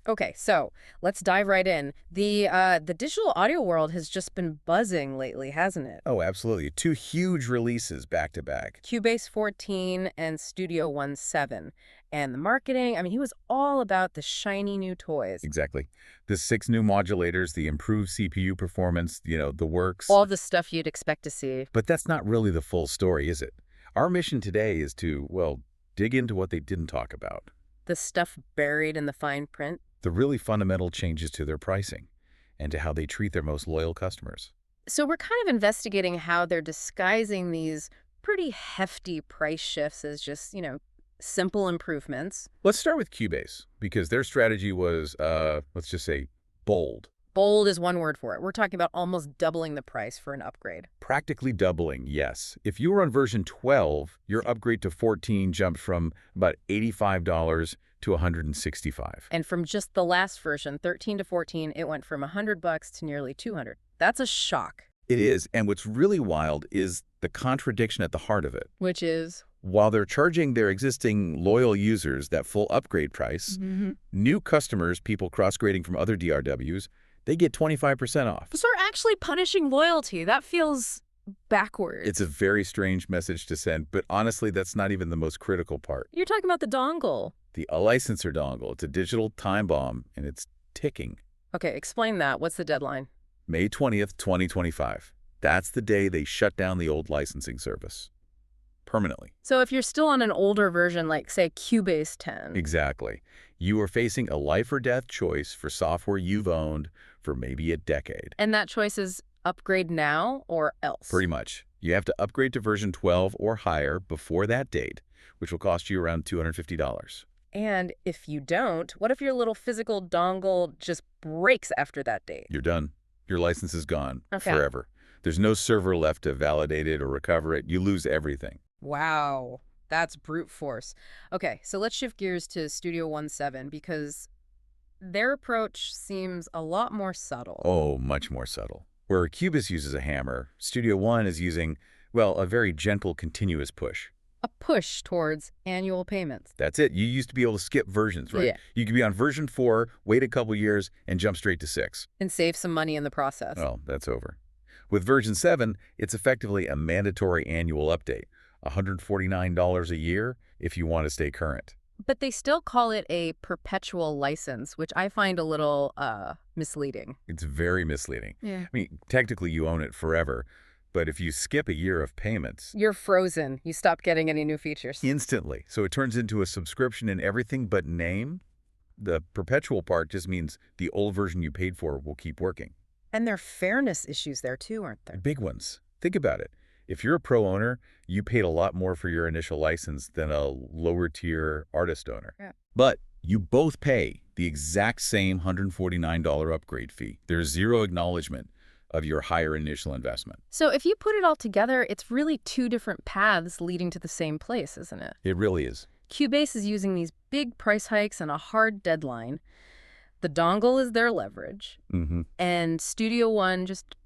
Okay, so let's dive right in. The digital audio world has just been buzzing lately, hasn't it? Oh, absolutely. Two huge releases back to back. Cubase 14 and Studio One 7. And the marketing, I mean, he was all about the shiny new toys. Exactly. The six new modulators, the improved CPU performance, the works. All the stuff you'd expect to see. But that's not really the full story, is it? Our mission today is to, well, dig into what they didn't talk about. The stuff buried in the fine print. The really fundamental changes to their pricing and to how they treat their most loyal customers. So we're kind of investigating how they're disguising these pretty hefty price shifts as just, simple improvements. Let's start with Cubase, because their strategy was, let's just say, bold. Bold is one word for it. We're talking about almost doubling the price for an upgrade. Practically doubling, yes. If you were on version 12, your upgrade to 14 jumped from about $85 to $165. And from just the last version, 13 to 14, it went from $100 to nearly 200. That's a shock. It is, and what's really wild is the contradiction at the heart of it. Which is? While they're charging their existing loyal users that full upgrade price, new customers, people cross-grading from other DRWs, they get 25% off. So they're actually punishing loyalty. That feels backwards. It's a very strange message to send, but honestly, that's not even the most critical part. You're talking about the dongle. The licensor dongle, it's a digital time bomb, and it's ticking. Okay, explain that. What's the deadline? May 20th, 2025. That's the day they shut down the old licensing service. Permanently. So if you're still on an older version, like, say, Cubase 10. Exactly. You are facing a life or death choice for software you've owned for maybe a decade. And that choice is upgrade now or else. Pretty much. You have to upgrade to version 12 or higher before that date, which will cost you around $250. And if you don't, what if your little physical dongle just breaks after that date? You're done. Your license is gone Okay. forever. There's no server left to validate it or recover it. You lose everything. Wow, that's brute force. Okay, so let's shift gears to Studio One 7 because their approach seems a lot more subtle. Oh, much more subtle. Where Cubase uses a hammer, Studio One is using, well, a very gentle, continuous push. A push towards annual payments. That's it. You used to be able to skip versions, right? Yeah. You could be on version 4, wait a couple years, and jump straight to 6. And save some money in the process. Well, that's over. With version 7, it's effectively a mandatory annual update, $149 a year if you want to stay current. But they still call it a perpetual license, which I find a little misleading. It's very misleading. Yeah. I mean, technically you own it forever, but if you skip a year of payments, You're frozen. You stop getting any new features. instantly. So it turns into a subscription in everything but name. The perpetual part just means the old version you paid for will keep working. And there are fairness issues there too, aren't there? Big ones. Think about it. If you're a pro owner, you paid a lot more for your initial license than a lower tier artist owner. Yeah. But you both pay the exact same $149 upgrade fee. There's zero acknowledgement of your higher initial investment. So if you put it all together, it's really two different paths leading to the same place, isn't it? It really is. Cubase is using these big price hikes and a hard deadline. The dongle is their leverage. And Studio One just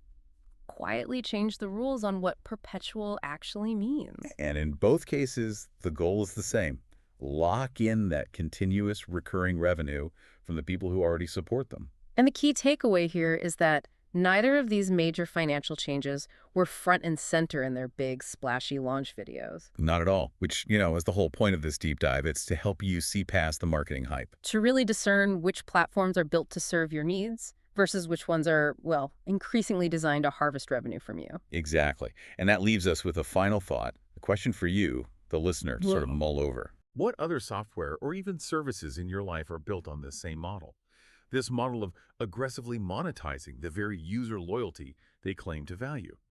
quietly changed the rules on what perpetual actually means. And in both cases, the goal is the same. Lock in that continuous recurring revenue from the people who already support them. And the key takeaway here is that neither of these major financial changes were front and center in their big, splashy launch videos. Not at all, which, is the whole point of this deep dive. It's to help you see past the marketing hype. To really discern which platforms are built to serve your needs versus which ones are, well, increasingly designed to harvest revenue from you. Exactly. And that leaves us with a final thought, a question for you, the listener, to sort of mull over. What other software or even services in your life are built on this same model? This model of aggressively monetizing the very user loyalty they claim to value.